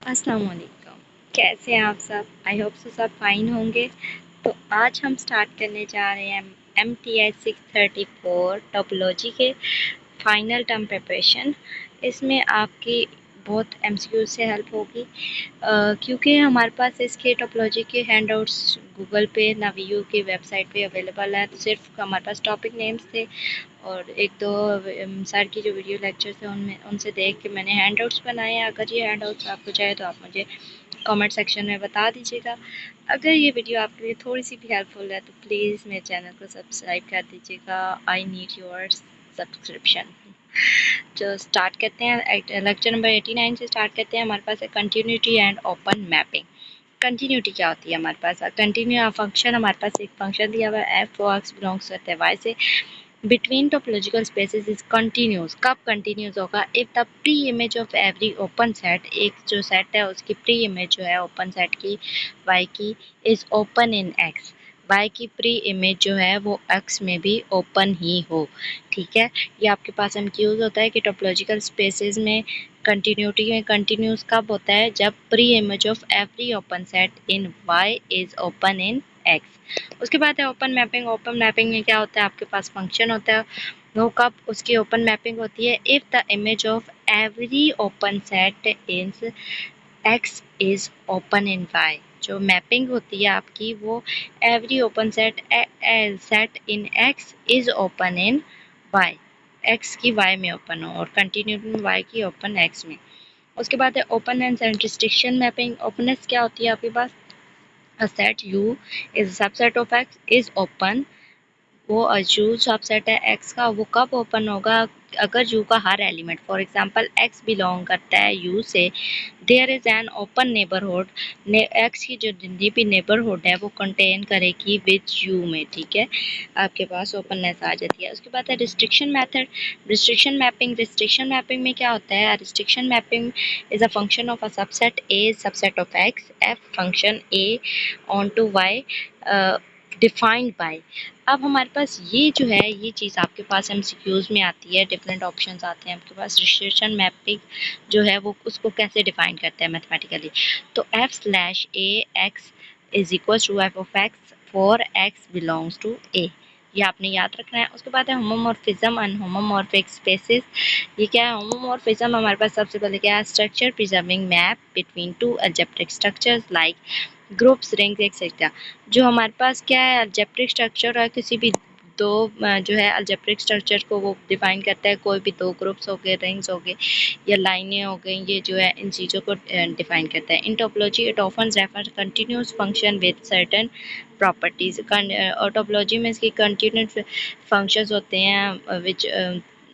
अस्सलाम वालेकुम। कैसे हैं आप सब? आई होप सो सब फाइन होंगे। तो आज हम स्टार्ट करने जा रहे हैं MTI 634 टोपोलॉजी के फाइनल टर्म प्रिपरेशन। इसमें आपकी बहुत MCQ से हेल्प होगी क्योंकि हमारे पास इसके टोपोलॉजी के हैंडआउट्स गूगल पे नावीयू की वेबसाइट पे अवेलेबल है। तो सिर्फ हमारे पास टॉपिक नेम्स थे और एक दो सर की जो वीडियो लेक्चर्स थे उनमें उनसे देख के मैंने हैंडआउट्स बनाए हैं। अगर ये हैंडआउट्स आपको चाहिए तो आप मुझे कमेंट सेक्शन में बता दीजिएगा। अगर ये वीडियो आपके लिए थोड़ी सी भी हेल्पफुल है तो प्लीज़ मेरे चैनल को सब्सक्राइब कर दीजिएगा। I need your subscription. तो स्टार्ट करते हैं लेक्चर नंबर 89 से स्टार्ट करते हैं। हमारे पास है continuity and open mapping. Continuity क्या होती है हमारे पास? कंटिन्यू फंक्शन, हमारे पास एक फंक्शन दिया हुआ है एफ ओ एक्स बिलोंग्स करते हैं वाई से between topological spaces is continuous। कब continuous होगा? if the pre image of every open set, एक जो सेट है उसकी प्री इमेज जो है ओपन सेट की y की is open in x, y की प्री इमेज जो है वो x में भी ओपन ही हो। ठीक है, ये आपके पास MCQs होता है कि टोपोलॉजिकल स्पेसेस में कंटिन्यूटी में कंटिन्यूस कब होता है? जब pre image of every open set in y is open in x। उसके बाद है ओपन मैपिंग। ओपन मैपिंग में क्या होता है? आपके पास फंक्शन होता है, वो कब उसकी ओपन मैपिंग होती है? If the image of every open set in x is open in y। जो मैपिंग होती है आपकी वो every open set set in x is open in y, x की y में ओपन हो और कंटिन्यूटी y की ओपन x में। उसके बाद है open and restriction mapping. Openness क्या होती है आपके पास? a set U is a subset of X is open। वो U सबसेट है X का, वो कब ओपन होगा? अगर U का हर element, for example X belong करता है U से, there is an open neighbourhood, X की जो जितनी भी नेबरहुड है वो कंटेन करेगी विद U में। ठीक है, आपके पास ओपननेस आ जाती है। उसके बाद है restriction method, restriction mapping. Restriction mapping में क्या होता है? Restriction mapping is a function of a subset A subset of X, F function A onto Y defined by. अब हमारे पास ये जो है ये चीज़ आपके पास MCQs में आती है, डिफरेंट ऑप्शंस आते हैं आपके पास। रिस्ट्रिक्शन मैपिंग जो है वो उसको कैसे डिफाइन करते हैं मैथमेटिकली? तो f/a(x) is equal to f of x for x belongs to a। ये आपने याद रखना है। उसके बाद है होमोमॉर्फिज्म एंड होमोमॉर्फिक स्पेसेस। ये क्या है? होमोमॉर्फिज्म हमारे पास सबसे पहले क्या है? Structure preserving map between two algebraic structures like groups, rings etcetera. जो हमारे पास क्या है? अलजेब्रिक स्ट्रक्चर है, किसी भी दो जो है अलजेब्रिक स्ट्रक्चर को वो डिफाइन करता है। कोई भी दो ग्रुप्स हो गए, रिंग्स हो गए या लाइनें हो गई, ये जो है इन चीज़ों को डिफाइन करता है। In topology it often refer continuous function with certain properties. और टोपोलॉजी में इसकी कंटिन्यूस फंक्शंस होते हैं विच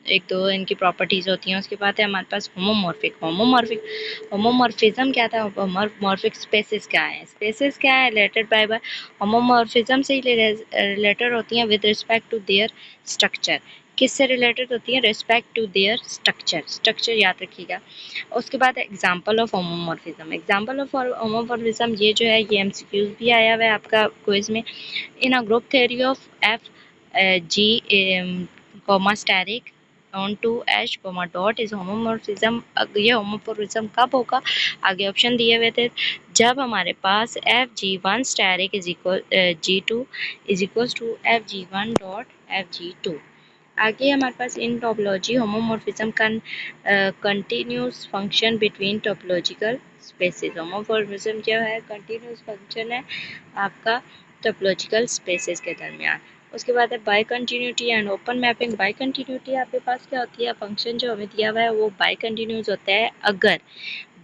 एक दो इनकी प्रॉपर्टीज़ होती हैं। उसके बाद है हमारे पास होमोमॉर्फिक। होमोमॉर्फिज्म क्या था? होमोमॉर्फिक स्पेसेस क्या है? स्पेसेस क्या है? रिलेटेड बाय होमोमॉर्फिज्म से ही रिलेटेड होती हैं with respect to their structure. किससे रिलेटेड होती है? Respect to their structure. Structure याद रखिएगा। उसके बाद example of homomorphism. Example of homomorphism ये जो है ये MCQs भी आया हुआ है आपका क्विज में। In a group theory of F G comma asterisk on to H comma dot is homomorphism. ये होमोमॉर्फिज्म कब होगा? आगे ऑप्शन दिए हुए थे। जब हमारे पास FG1 asterisk is equal G2 is equal to FG1 dot FG2। आगे हमारे पास इन टोपोलॉजी होमोमॉर्फिज्म का continuous function between topological spaces. Homomorphism जो है कंटिन्यूस फंक्शन है आपका टोपोलॉजिकल स्पेसेस के दरमियान। उसके बाद है bye continuity and open mapping. Bicontinuity आपके पास क्या होती है? फंक्शन जो हमें दिया हुआ है वो बाय कंटिन्यूस होता है अगर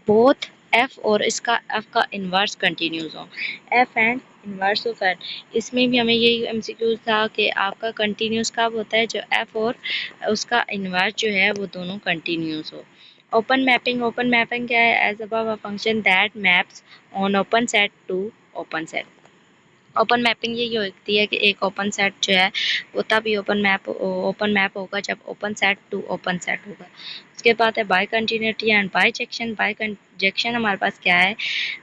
बोथ f और इसका f का इन्वर्स कंटिन्यूस हो। f and inverse of it, इसमें भी हमें यही MCQ था कि आपका कंटिन्यूस कब होता है? जो f और उसका इन्वर्स जो है वो दोनों कंटिन्यूस हो। Open mapping. ओपन मैपिंग क्या है? As above a function that maps on open set to open set. Open mapping यही होती है कि एक ओपन सेट जो है वो तभी ओपन मैप होगा जब open set to open set होगा। उसके बाद है bye continuity and bijection. Bijection हमारे पास क्या है?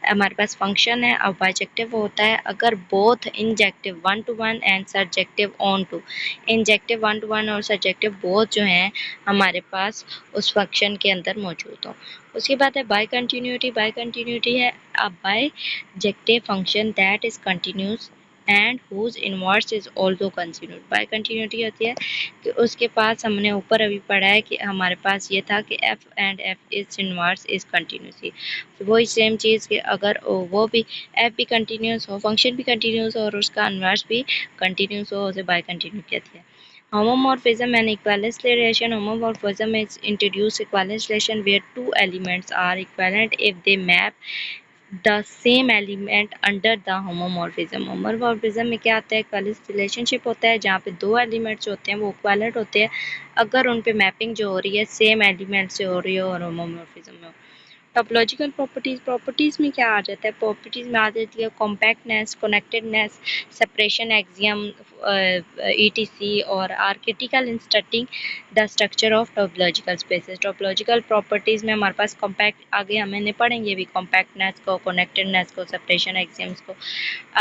हमारे पास फंक्शन है और बायजेक्टिव होता है अगर both injective 1 to 1 and surjective onto. Injective 1 to 1 और सर्जेक्टिव बोथ जो हैं हमारे पास उस फंक्शन के अंदर मौजूद हो। उसके बाद है बाई कंटिन्यूटी। बाई कंटिन्यूटी है a bijective function that is continuous and whose inverse is also continued. Bicontinuity होती है कि उसके पास, हमने ऊपर अभी पढ़ा है कि हमारे पास ये था कि F and F is inverse is continuous, वही सेम चीज़ कि अगर वो भी एफ भी कंटिन्यूस हो, फंक्शन भी कंटिन्यूस हो और उसका इनवर्स भी कंटिन्यूस हो, उसे बाई कंटिन्यू कहते हैं। Homomorphism and equivalence relation. Homomorphism is introduced equivalence relation where two elements are equivalent if they map the same element under the homomorphism. Homomorphism में क्या आता है? equivalence relationship होता है जहाँ पे दो elements होते हैं वो equivalent होते हैं अगर उन पे mapping जो हो रही है same element से हो रही हो और homomorphism में हो। टोपोलॉजिकल प्रॉपर्टीज़ में क्या आ जाता है? प्रॉपर्टीज़ में आ जाती है compactness, connectedness, separation axiom, ETC और आर्किटिकल इंस्टटिंग the structure of topological spaces. Topological properties में हमारे पास कॉम्पैक्ट, आगे हमें पढ़ेंगे भी कॉम्पैक्टनेस को, कनेक्टेडनेस को, सेपरेशन एक्सियम्स को।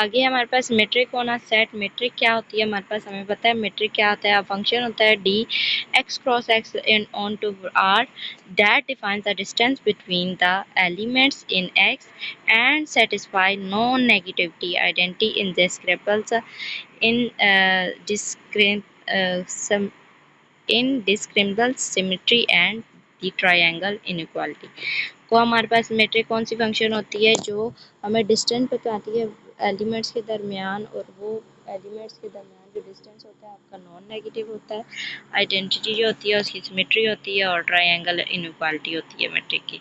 आगे हमारे पास मेट्रिक होना सेट। मेट्रिक क्या होती है हमारे पास? हमें पता है मेट्रिक क्या होता है। फंक्शन होता है d X cross X in onto R that defines the distance between the elements in X and satisfy non-negativity identity in descriptables in indiscriminable symmetry and the triangle inequality। को हमारे पास metric कौन सी function होती है जो हमें distance बताती है elements के दरमियान, और वो एलिमेंट्स के दरमियान जो डिस्टेंस होता है आपका नॉन नेगेटिव होता है, आइडेंटिटी जो होती है उसकी सिमेट्री होती है और ट्रायंगल इनइक्वालिटी होती है मेट्रिक की।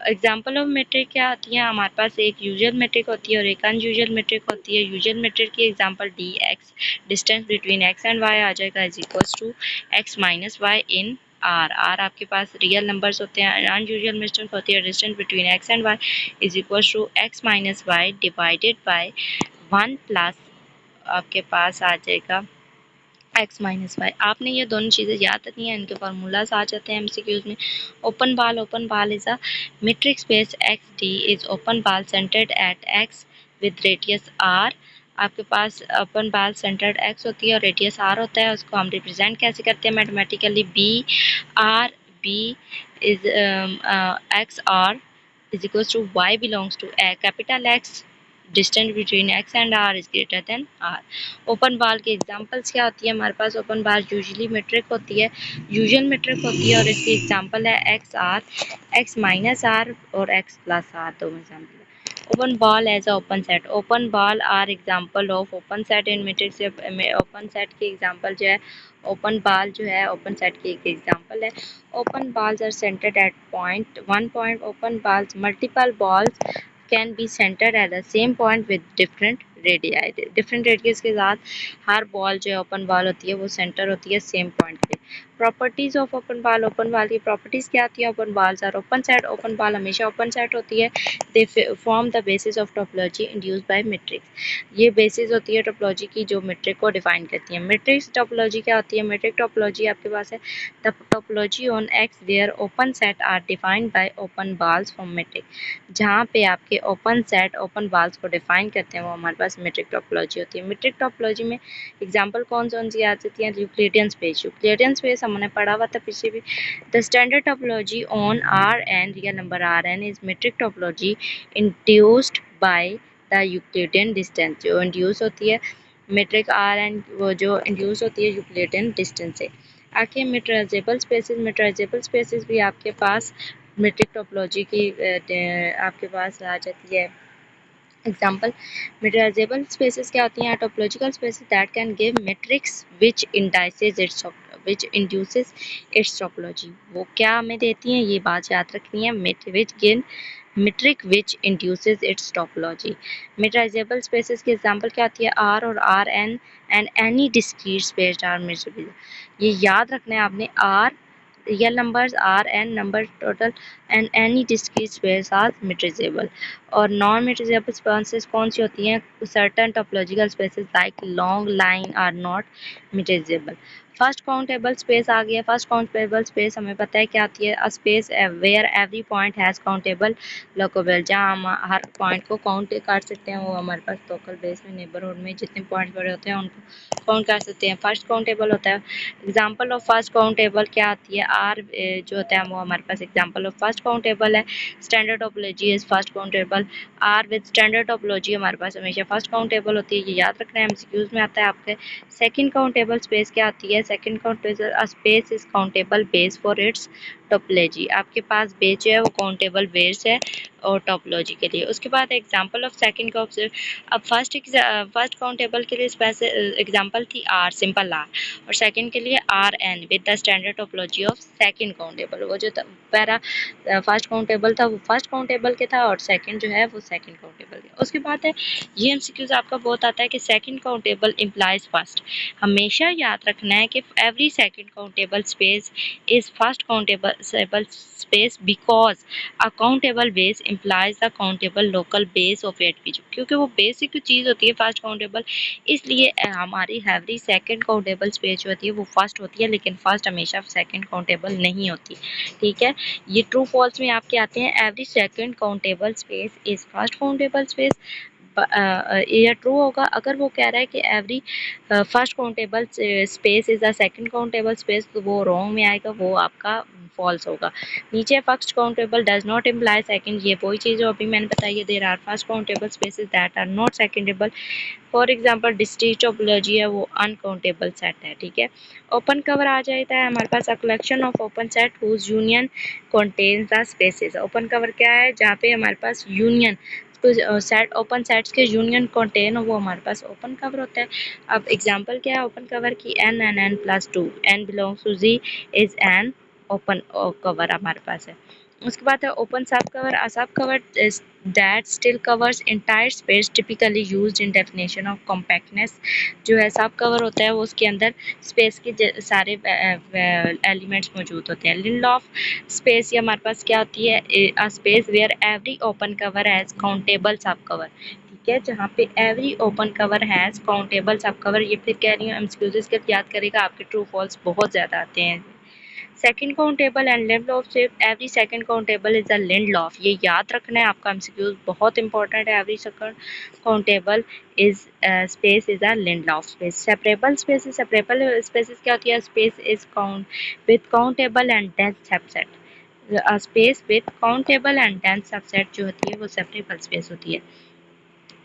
एग्जाम्पल ऑफ मेट्रिक क्या होती है? हमारे पास एक यूजुअल मेट्रिक होती है और एक अनयूजुअल मेट्रिक होती है। यूजुअल मेट्रिक की example D X distance between x and Y आ जाएगा is equals to x minus Y in R. R आपके पास रियल नंबर्स होते हैं। अनयूजुअल मेट्रिक होती है distance between x and y is equals to x minus y divided by 1 plus आपके पास आ जाएगा एक्स माइनस वाई। आपने ये दोनों चीज़ें याद रखनी है, इनके फार्मूलाज आ जाते हैं एमसीक्यूज में। ओपन बाल is a metric space XD is open ball centered at X with radius R। आपके पास ओपन बाल सेंटर्ड X होती है और रेडियस R होता है। उसको हम रिप्रेजेंट कैसे करते हैं mathematically? B is X R is equals to Y belongs to a capital X, distance between X and R is greater than R। Open बाल के एग्जांपल्स क्या होती है हमारे पास? ओपन बाल यूजुअली मेट्रिक होती है, यूजुअल मेट्रिक होती है और इसकी एग्जांपल है x r, x minus r और एक्स प्लस आर, दो एग्जांपल है। Open ball as a open set. Open ball are example of open set in metric से ओपन सेट की एग्जांपल जो है ओपन बॉल जो है ओपन सेट की एक एग्जांपल है। Open balls are centered at one point. Open balls, multiple balls can be centered at the same point with different radii। different radius के साथ हर बॉल जो है ओपन बॉल होती है वो सेंटर होती है सेम पॉइंट पे। Properties of open ball. Open ball की प्रॉपर्टीज क्या आती है? Open balls are open set. Open ball हमेशा ओपन सेट होती है। They form the basis of topology induced by metrics. ये बेसिस होती है टोपोलॉजी की जो मैट्रिक को डिफाइन करती है। मैट्रिक्स टोपोलॉजी क्या होती है? मैट्रिक टोपोलॉजी आपके पास है the topology on X where open set are defined by open balls from metric। जहाँ पे आपके ओपन सेट ओपन बाल्स को डिफाइन करते हैं वो हमारे पास मेट्रिक टोपोलॉजी होती है। मेट्रिक टोपोलॉजी में एग्जांपल कौन सी आ जाती है? Euclidean space. यूक्लिडियन स्पेस हमने पढ़ा हुआ था पीछे भी। The standard topology on R n real number R n is metric topology induced by the Euclidean distance. जो इंड्यूस होती है मेट्रिक आर एन, वो जो इंड्यूस होती है यूक्लिडियन डिस्टेंस से। आखिर मेट्राइजेबल स्पेसेस भी आपके पास मेट्रिक टोपोलॉजी की आपके पास आ जाती है एग्जाम्पल। मेट्राइजेबल स्पेसेस क्या होती हैं? Topological spaces that can give matrix which induces it's topology. वो क्या हमें देती हैं? ये बात याद रखनी है। metric which induces its topology। Metrizable spaces की एग्जांपल क्या होती है? आर और R N and any discrete space are metric. ये याद रखना है आपने। R real numbers, R N number total and any discrete space are metrizable. और नॉन मेट्राइजेबल स्पेसेस कौन सी होती हैं? Certain topological spaces like long line are not metrizable. First countable space आ गया। फर्स्ट काउंटेबल स्पेस हमें पता है क्या आती है, a space where every point has countable locable, जहाँ हम हर पॉइंट को काउंट कर सकते हैं। वो हमारे पास लोकल बेस में नेबरहुड में जितने पॉइंट पड़े होते हैं उनको काउंट कर सकते हैं। फर्स्ट काउंटेबल होता है। एग्जाम्पल ऑफ फर्स्ट काउंटेबल क्या आती है, आर जो होता है वो हमारे पास एग्जाम्पल ऑफ फर्स्ट काउंटेबल है। Standard topology is first countable. R with standard topology हमारे पास हमेशा फर्स्ट काउंटेबल होती है, ये याद रखना है, एमसीक्यूज में आता है आपके। सेकंड काउंटेबल स्पेस क्या आती है, second countable space is countable base for its topology. आपके पास बेस जो है वो काउंटेबल बेस है और टोपोलॉजी के लिए। उसके बाद एग्जांपल ऑफ सेकंड काउंटेबल, अब फर्स्ट काउंटेबल के लिए एग्जांपल थी आर, सिंपल आर, और सेकंड के लिए R n with the standard topology of second countable. वो जो पहला फर्स्ट काउंटेबल था वो फर्स्ट काउंटेबल के था और सेकंड जो है वो सेकंड काउंटेबल के। उसके बाद है ये एमसीक्यूज आपका बहुत आता है कि सेकंड काउंटेबल इम्प्लाइज फर्स्ट। हमेशा याद रखना है कि every second countable space is first countable space because a countable base implies the countable local base of it, क्योंकि वो बेसिक चीज़ होती है फर्स्ट काउंटेबल, इसलिए हमारी एवरी सेकंड काउंटेबल स्पेस जो होती है वो फर्स्ट होती है, लेकिन फर्स्ट हमेशा सेकंड काउंटेबल नहीं होती। ठीक है, ये ट्रू फॉल्स में आपके आते हैं। Every second countable space is first countable space, ये ट्रू होगा। अगर वो कह रहा है कि every first countable space is a second countable space, तो वो रॉन्ग में आएगा, वो आपका फॉल्स होगा। नीचे first countable does not imply second, ये वही चीज़ जो अभी मैंने बताई है, there are first countable spaces that are not secondable. For example discrete topology है वो अनकाउंटेबल सेट है। ठीक है, ओपन कवर आ जाता है हमारे पास, a collection of open set whose union contains the spaces. Open cover क्या है, जहाँ पे हमारे पास यूनियन सेट, ओपन सेट्स के यूनियन कंटेन वो हमारे पास ओपन कवर होता है। अब एग्जांपल क्या है ओपन कवर की, n n n plus two, n belongs to G is an open cover हमारे पास है। उसके बाद है ओपन सब कवर, अ सब cover that still covers entire space typically used in definition of compactness। जो है सब कवर होता है वो उसके अंदर स्पेस के सारे एलिमेंट्स मौजूद होते हैं। लिंड ऑफ स्पेस ये हमारे पास क्या होती है, a space where every open cover has countable subcover. ठीक है, जहाँ पे every open cover has countable subcover, ये फिर कह रही हूँ एमसीक्यूज के याद करेगा, आपके ट्रू फॉल्स बहुत ज़्यादा आते हैं। Second countable and Lindelöf से every second countable is a Lindelöf, ये याद रखना है आपका एमसीक्यूज बहुत इंपॉर्टेंट है। Every second countable is space is a Lindelöf space. Separable spaces, separable spaces क्या होती है, space is count with countable and dense subset. Space with countable and dense subset जो होती है वो सेपरेबल स्पेस होती है।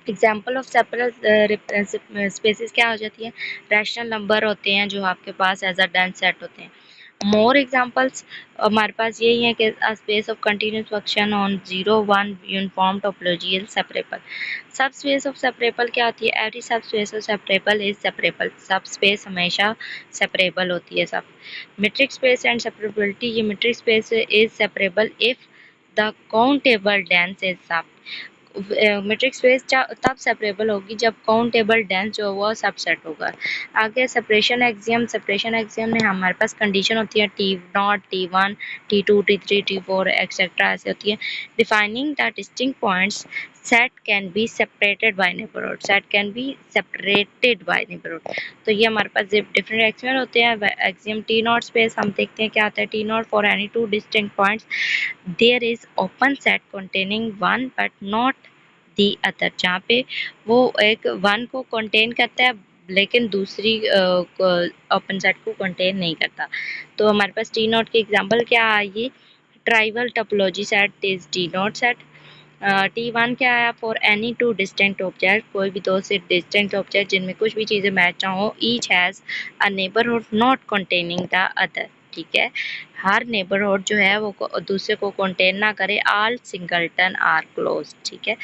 एग्जाम्पल ऑफ सेपरेबल स्पेसेस क्या हो जाती है, रैशनल नंबर होते हैं जो आपके पास एज अ डेंस सेट होते हैं। मोर एग्जाम्पल्स हमारे पास यही है कि space of continuous function on 0 1 uniform topology is separable. सब स्पेस ऑफ सेपरेबल क्या होती है, every subspace of separable is separable, सब स्पेस हमेशा सेपरेबल होती है। सब मीट्रिक स्पेस एंड सेपरेबिलिटी, ये metric space is separable if the countable dense is सब। मीट्रिक स्पेस तब सेपरेबल होगी जब काउंटेबल डेंस जो वो सबसेट होगा। आगे सेपरेशन एक्सियम, सेपरेशन एक्सियम में हमारे पास कंडीशन होती है T0 T1 T2 T3 T4 etcetera ऐसे होती है। Defining the distinct points, set can be separated by neighbourhood, set can be separated by neighbourhood. तो ये हमारे पास डिफरेंट एक्सियम होते हैं। एक्सियम T0 स्पेस हम देखते हैं क्या होता है, T0 for any two distinct points there is open set containing one but not the other, जहाँ पे वो एक वन को कंटेन करता है लेकिन दूसरी ओपन सेट को कंटेन नहीं करता। तो हमारे पास T0 की एग्जांपल क्या आएगी, trivial topology set is T0 set. T1 क्या आया, for any two distant object, कोई भी दो से डिस्टेंट ऑब्जेक्ट जिनमें कुछ भी चीज़ें मैच ना हो, each has a neighbourhood not containing the other. ठीक है, हर नेबरहुड जो है वो दूसरे को कंटेन ना करे। आल सिंगलटन आर क्लोज। ठीक है,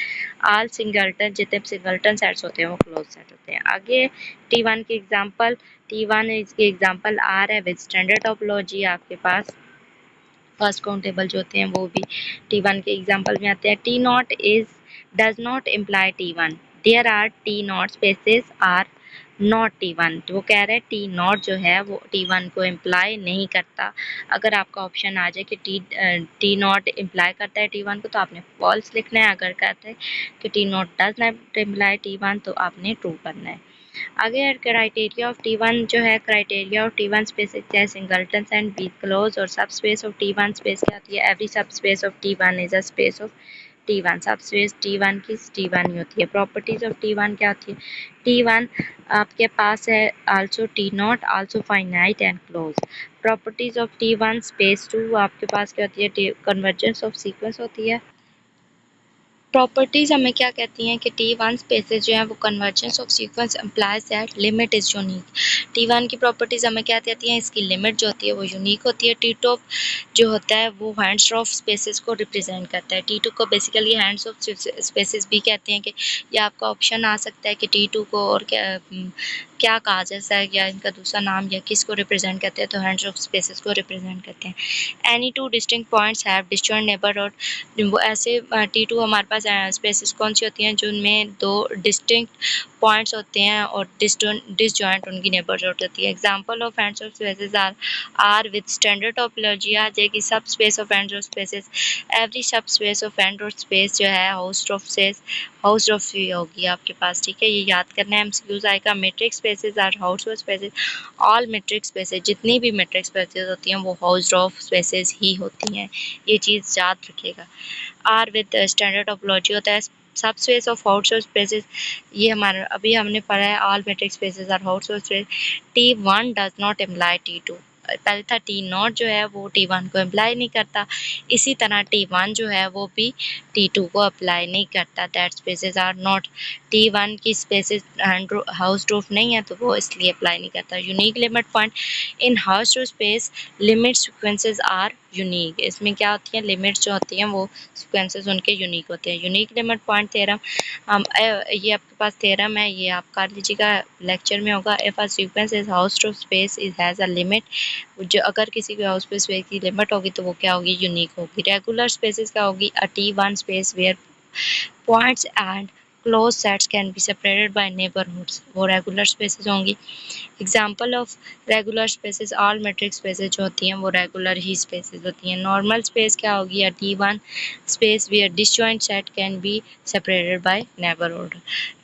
आल सिंगलटन जितने सिंगलटन सेट्स होते हैं वो क्लोज सेट होते हैं। आगे T1 की एग्जांपल, T1 इसकी एग्जांपल आर है विद स्टैंडर्ड टोपोलॉजी। आपके पास फर्स्ट काउंटेबल जो होते हैं वो भी T1 के एग्जांपल में आते हैं। T0 is does not imply T1, there are T0 spaces are not T1। तो वो कह रहे हैं T0 जो है वो T1 को इम्प्लाई नहीं करता। अगर आपका ऑप्शन आ जाए कि T0 इम्प्लाई करता है T1 को तो आपने फॉल्स लिखना है, अगर कहते हैं कि T0 does not imply T1 तो आपने ट्रू करना है। आगे क्राइटेरिया ऑफ T1 जो है, क्राइटेरिया ऑफ T1 स्पेस है सिंगलटन एंड वीक क्लोज, और सब स्पेस ऑफ T1 स्पेस क्या होती है, every subspace of T1 is a space of T1, सब स्पेस T1 की T1 ही होती है। प्रॉपर्टीज ऑफ T1 क्या होती है, T1 आपके पास है also T0 also finite and close. Properties of T1 space 2 आपके पास क्या होती है, कन्वर्जेंस ऑफ सीक्वेंस होती है। प्रॉपर्टीज हमें क्या कहती हैं कि T1 स्पेसेस जो है वो convergence of sequence implies that limit is unique. T1 की प्रॉपर्टीज हमें क्या कहती हैं, इसकी लिमिट जो होती है वो यूनिक होती है। T2 जो होता है वो हैंड्स ऑफ स्पेसेस को रिप्रेजेंट करता है। T2 को बेसिकली हैंड्स ऑफ स्पेसेस भी कहते हैं कि ये आपका ऑप्शन आ सकता है कि T2 को और क्या कहा जाता है, या इनका दूसरा नाम या किसको रिप्रेजेंट करते हैं, तो हैंड्स ऑफ स्पेसेस को रिप्रेजेंट करते हैं। Any two distinct points have disjoint neighbourhood, वो ऐसे T2 हमारे पास स्पेसेस कौन सी होती हैं जिनमें दो डिस्टिंक्ट पॉइंट्स होते हैं और डिसजॉइंट उनकी नेबरहुड होती है। Example of Hausdorff spaces R with standard topology आ जाएगी subspace of Hausdorff spaces, every subspace of Hausdorff space जो है Hausdorff space, Hausdorff होगी आपके पास, ठीक है, ये याद करना है, एमसीक्यूज आएगा। Metrics spaces are Hausdorff spaces, all metrics spaces, जितनी भी मैट्रिक्स स्पेसेस होती हैं वो हाउस ऑफ स्पेसेस ही होती हैं, ये चीज़ याद रखिएगा। आर विद स्टैंडर्ड टोपोलॉजी होता है subspace of Hausdorff spaces, ये हमारा अभी हमने पढ़ा है, all metrics spaces are Hausdorff space. T1 does not imply T2, पहले था T0 जो है वो T1 को अप्लाई नहीं करता, इसी तरह T1 जो है वो भी T2 को अप्लाई नहीं करता। That spaces are not, T1 की स्पेसेस हाउस रूफ नहीं है तो वो इसलिए अप्लाई नहीं करता। Unique limit point in Hausdorff space, limit sequences are unique, इसमें क्या होती है, लिमिट्स जो होती हैं वो सीक्वेंसेस उनके यूनिक होते हैं। यूनिक लिमिट पॉइंट थ्योरम, हम ये आपके पास थ्योरम है, ये आप कर लीजिएगा, लेक्चर में होगा। If a sequence is house of space is has a limit, जो अगर किसी भी हाउस स्पेस की लिमिट होगी तो वो क्या होगी, यूनिक होगी। रेगुलर स्पेसेस क्या होगी, a T1 space where points and close sets can be separated by neighbourhoods, वो रेगुलर स्पेसेस होंगी। Example of regular spaces, all metrics spaces जो होती हैं वो रेगुलर ही स्पेसेस होती हैं। नॉर्मल स्पेस क्या होगी, T1 space where disjoint set can be separated by neighbourhood.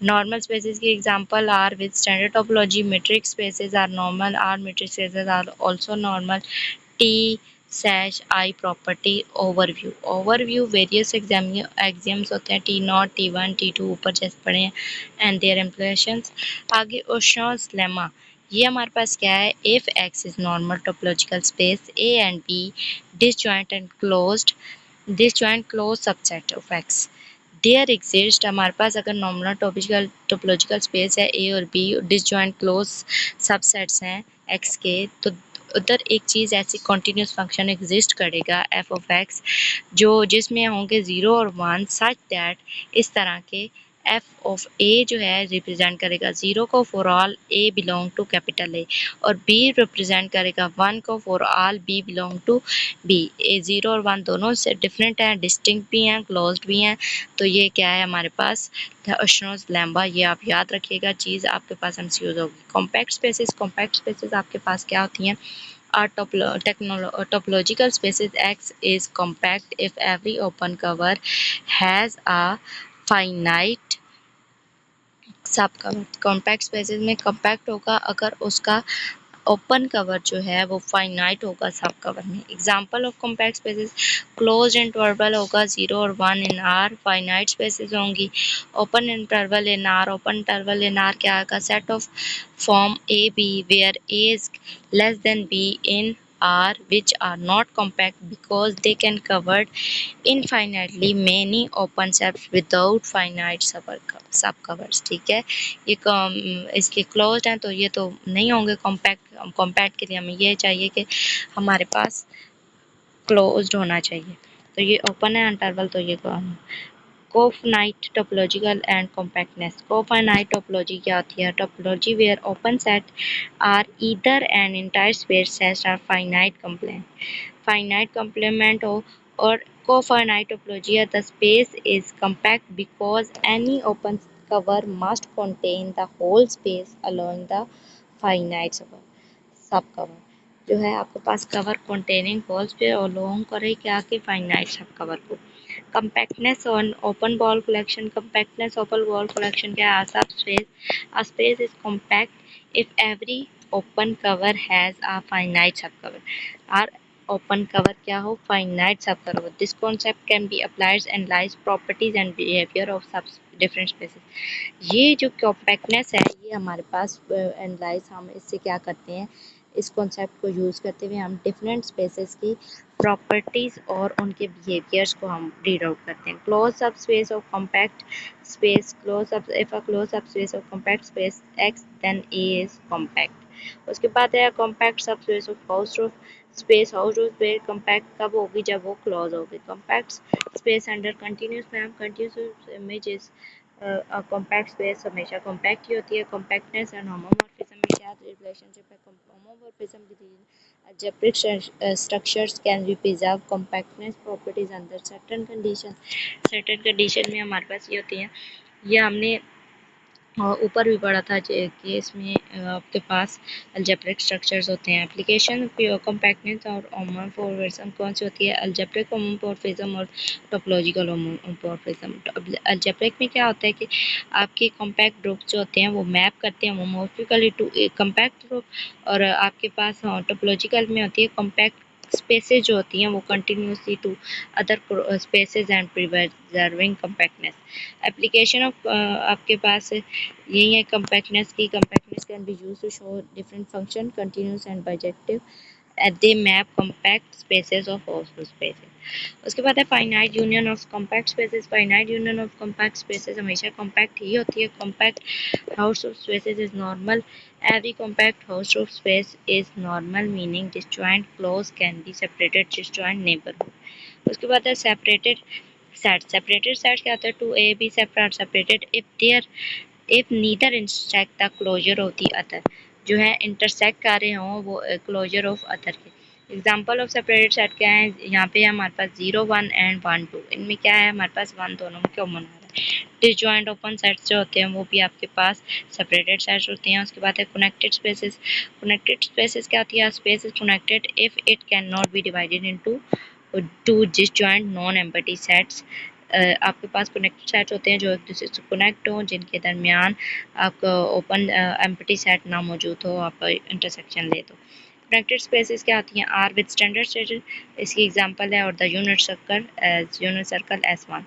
Normal spaces की example R with standard topology, metric spaces are normal, R metric spaces are also normal. T सैश I property overview, overview various exams होते हैं, T0 T1 T2 ऊपर जैसे पढ़े हैं, and there implications. आगे ओशोस lemma, ये हमारे पास क्या है, if X is normal topological space A and B disjoint and closed, disjoint close subset of X, there exist, हमारे पास अगर नॉर्मल टोपोलॉजिकल स्पेस है ए और बी, डिसजॉइंट क्लोज सबसेट्स हैं एक्स के, तो उधर एक चीज़ ऐसी कॉन्टीन्यूस फंक्शन एग्जिस्ट करेगा एफ ऑफ एक्स, जो जिसमें होंगे 0 और 1 सच दैट, इस तरह के एफ ऑफ ए जो है रिप्रेजेंट करेगा 0 को for all A belong to capital A, और बी रिप्रेजेंट करेगा 1 को for all B belong to B. A 0 और 1 दोनों से डिफरेंट हैं, डिस्टिंक्ट भी हैं, क्लोज्ड भी हैं, तो ये क्या है हमारे पास ओशोस लेम्बा, ये आप याद रखिएगा, चीज़ आपके पास एमसीक्यूज होगी। कॉम्पैक्ट स्पेसेस, कॉम्पैक्ट स्पेसेस आपके पास क्या होती हैं, our topological spaces X is compact if every open cover has a finite सब कवर। कॉम्पैक्ट स्पेसेस में कॉम्पैक्ट होगा अगर उसका ओपन कवर जो है वो फाइनाइट होगा सब कवर में। Example of compact spaces, close interval होगा 0 और 1 इन आर, फाइनाइट स्पेसेस होंगी। Open interval in R, open interval in R क्या आएगा, set of form A B where A is less than B in R which are not compact because they can cover infinitely many open sets without finite subcovers, ठीक है। ये इसके closed हैं तो ये तो नहीं होंगे कॉम्पैक्ट, कॉम्पैक्ट के लिए हमें ये चाहिए कि हमारे पास क्लोज्ड होना चाहिए, तो ये ओपन है इंटरवल, तो ये cofinite topological and compactness. Cofinite topology क्या होती है, topology where open set are either an entire space sets are finite complement हो, और cofinite topology the space is compact because any open cover must contain the whole space allowing the finite सब cover, जो है आपके पास cover containing whole space और along करे क्या कि फाइनाइट सब कवर को। compactness on open ball collection. Compactness open ball collection क्या है? Subspace. A space is compact if every open cover has a finite subcover. और open cover क्या हो? Finite subcover. This concept can be applied to analyze properties and behavior of different spaces. ये जो compactness है ये हमारे पास analyse हम इससे क्या करते हैं, इस कॉन्सेप्ट को यूज़ करते हुए हम डिफरेंट स्पेसेस की प्रॉपर्टीज़ और उनके बिहेवियर्स को हम रीड आउट करते हैं। Close subspace of compact space, close sub if a close subspace of compact space X then A is compact. उसके बाद है compact subspace of Hausdorff space. Hausdorff space compact कब होगी? जब वो close होगी। Compact space under continuous map, continuous images compact space हमेशा compact ही होती है। कॉम्पैक्टनेस एंड होमोमॉर्फिज्म में क्या रिलेशनशिप है? Homomorphism between algebraic structures can be preserve compactness properties under certain conditions। certain condition में हमारे पास ये होती है, ये हमने ऊपर भी पढ़ा था कि इसमें आपके पास अलजेब्रिक स्ट्रक्चर्स होते हैं। एप्लीकेशन कॉम्पैक्टनेस और होमोमॉर्फिज्म कौन सी होती है? अलजेब्रिक होमोमॉर्फिज्म और टोपोलॉजिकल होमोमॉर्फिज्म। अलजेब्रिक में क्या होता है कि आपके कॉम्पैक्ट ग्रुप जो होते हैं वो मैप करते हैं होमोमॉर्फिकली टू ए कॉम्पैक्ट ग्रुप, और आपके पास टोपोलॉजिकल में होती है कॉम्पैक्ट स्पेसेस जो होती हैं वो continuously to other spaces and preserving compactness. Application of आपके पास यही है compactness की। compactness can be used to show different function continuous and bijective as they map compact spaces of also spaces। उसके बाद है finite union of compact spaces। finite union of compact spaces हमेशा compact ही होती है। compact house of spaces is normal। every compact house of space is normal meaning disjoint clause can be separated disjoint neighborhood। उसके बाद है separated set। separated set क्या होता है? To A B separate separated if their if neither intersect the closure of the other, जो है intersect कर रहे हों वो क्लोजर ऑफ अदर के। एग्जाम्पल ऑफ सेपरेटेड सेट क्या है? यहाँ पे हमारे पास 0 1 एंड 1 2, इनमें क्या है? हमारे पास 1 दोनों में कॉमन आ रहा है। डिसजॉइंट ओपन सेट्स जो होते हैं वो भी आपके पास सेपरेटेड सेट्स होते हैं। उसके बाद है कनेक्टेड स्पेसेस। कनेक्टेड स्पेसेस क्या होती है? Space is connected if it can not be divided into two disjoint non empty sets. आपके पास कनेक्टेड सेट होते हैं जो एक दूसरे से कनेक्ट हों, जिनके दरमियान आपका ओपन एम्प्टी सेट ना मौजूद हो, आप इंटरसेक्शन ले तो। कनेक्टेड स्पेसेस क्या होती हैं? आर विद स्टैंडर्ड स्टेट, इसकी एग्जांपल है, और the unit circle S1।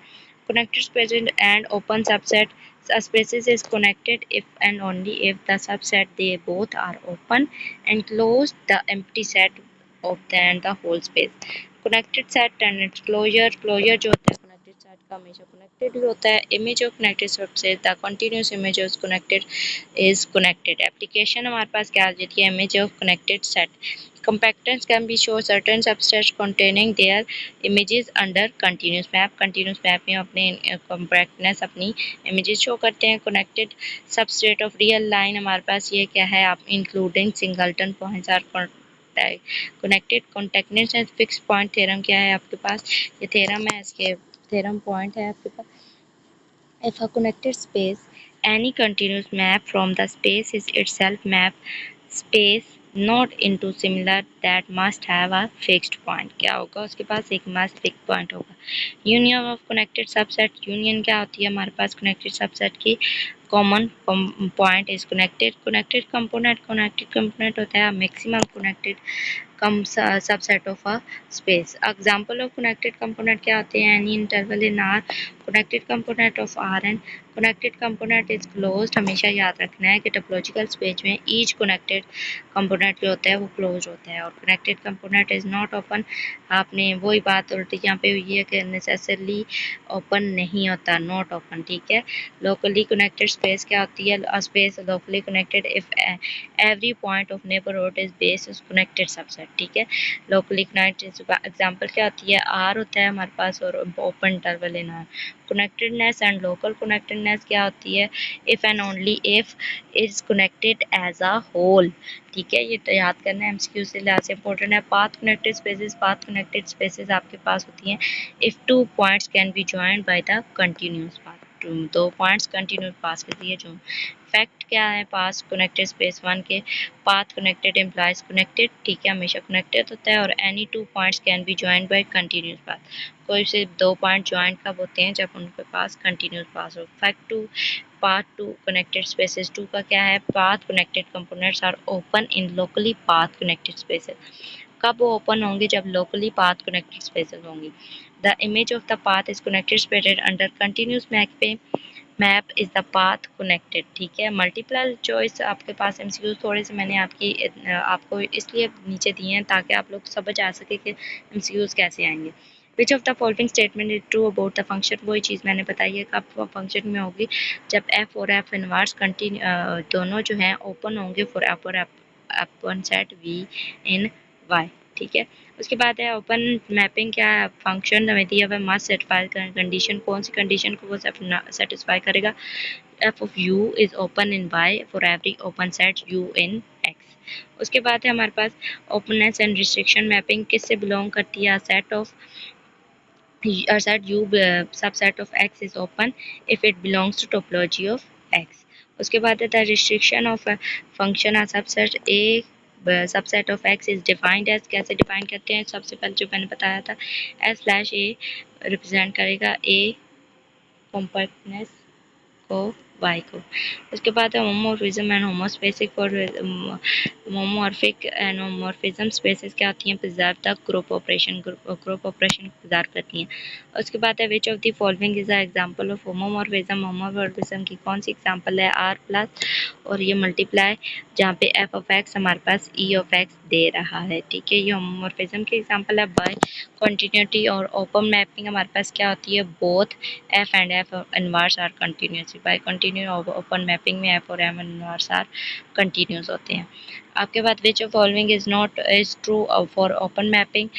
connected spaces and open subset, a spaces is connected if and only if the subset they both are open and close the empty set of the whole space। connected set and its closure, closure जो होता है connected set का हमेशा connected ही होता है। image of connected subset, the continuous image is connected। application हमारे पास क्या आ जाती है? image of connected set। compactness can be show certain subsets containing their images under continuous map। continuous map में अपने compactness अपनी images show करते हैं। connected subset of real line हमारे पास ये क्या है? आप including singleton points are connected। contactness and fixed point theorem क्या है आपके पास? ये theorem है, इसके theorem point है आपके पास। if a connected space any continuous map from the space is itself map space not into similar that must have a fixed point। क्या होगा? उसके पास एक must fixed point होगा। Union of connected subset, union क्या होती है हमारे पास कनेक्टेड सबसेट की? Common point is connected. Connected component होता है maximum connected come subset of a space. Example of connected component क्या होते हैं? Any interval in R connected component of R N. Connected component is closed, हमेशा याद रखना है कि टोपोलॉजिकल स्पेस में ईच कनेक्टेड कंपोनेंट जो होता है वो क्लोज होता है, और connected component is not open. आपने वही बात उल्टी यहाँ पे हुई है कि नेसेसरली ओपन नहीं होता, नॉट ओपन, ठीक है। लोकली कनेक्टेड स्पेस क्या होती है? Space locally connected if every point of neighbourhood is base is connected subset, ठीक है। लोकली कनेक्टेड एग्जांपल क्या होती है? आर होता है हमारे पास और open interval in R. Connectedness and local connectedness क्या होती है? If and only if is connected as a whole, ठीक है। ये तो याद करना है, एमसीक्यू से लिहाज से इंपॉर्टेंट है। Path connected spaces, path connected spaces आपके पास होती हैं if two points can be joined by the continuous path. दो पॉइंट्स कंटिन्यूस पास कर दिए। जो फैक्ट क्या है, पास कनेक्टेड स्पेस 1 के पाथ कनेक्टेड इम्प्लाइज कनेक्टेड, ठीक है, हमेशा कनेक्टेड होता है। और any two points can be joined bye continuous path, कोई से दो पॉइंट ज्वाइंट कब होते हैं, जब उनके पास कंटिन्यूस पास हो। Fact to path to connected spaces 2 का क्या है, path connected components are open in locally path connected spaces, कब वो ओपन होंगे, जब लोकली पाथ कनेक्टेड स्पेसेस होंगी। The image of the path is connected spaces under continuous map is the path connected, ठीक है। मल्टीपल चॉइस आपके पास MCQ थोड़े से मैंने आपको इसलिए नीचे दिए हैं ताकि आप लोग समझ आ सके कि एमसीक्यूज कैसे आएंगे। विच of the following statement is true about the function, वही चीज़ मैंने बताई है कब फंक्शन में होगी, जब एफ और एफ इनवर्स दोनों जो हैं ओपन होंगे फॉर एफ और F set V in Y, ठीक है। उसके बाद है ओपन मैपिंग, क्या है, फंक्शन हमें दिया हुआ मस्ट सेटिस्फाई कंडीशन, कौन सी कंडीशन को वो सेटिस्फाई करेगा, F of U is open in Y for every open set U in X. उसके बाद है हमारे पास ओपननेस एंड रिस्ट्रिक्शन मैपिंग, किससे बिलोंग करती है, set of set u subset of x is open if it belongs to topology of x। उसके बाद है the restriction of a function a subset a subset of X is defined as, कैसे define करते हैं, सबसे पहले जो मैंने बताया था एस स्लैश ए रिप्रेजेंट करेगा ए कॉम्पैक्टनेस को वाई को। उसके बाद है homomorphism and homospecific for homomorphic and homomorphism spaces क्या होती हैं, preserve the group operation preserve करती हैं। उसके बाद है which of the following is a example of homomorphism, homomorphism की कौन सी एग्जांपल है, आर प्लस और ये मल्टीप्लाई जहाँ पे एफ ऑफ एक्स हमारे पास ई ऑफ एक्स दे रहा है, ठीक है, ये होमोमॉर्फिज्म की एग्जांपल है। बाय कंटिन्यूटी और ओपन मैपिंग हमारे पास क्या होती है, both F and F inverse are continuous, by continue open mapping में एफ और एम इनवर्स आर कंटिन्यूस होते हैं। आपके बाद which of following is not is true for open mapping,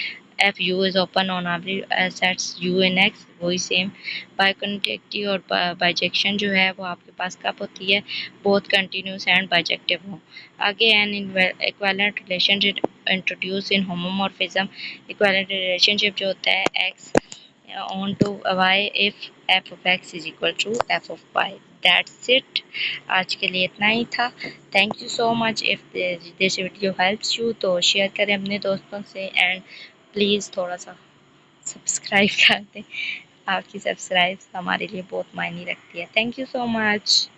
F U is open on every sets U in X, वही same. Bicontinuity और bijection जो है वो आपके पास कब होती है, बोथ कंटिन्यूस एंड बाइजेक्टिव हो। आगे एन इक्विवेलेंट रिलेशनशिप इंट्रोड्यूस इन होमोमॉर्फिज्म, इक्विवेलेंट रिलेशनशिप जो होता है x on to y if f of x is equal to f of y। That's it, आज के लिए इतना ही था। Thank you so much. If this video helps you तो share करें अपने दोस्तों से एंड प्लीज़ थोड़ा सा सब्सक्राइब कर दें, आपकी सब्सक्राइब हमारे लिए बहुत मायने रखती है। Thank you so much.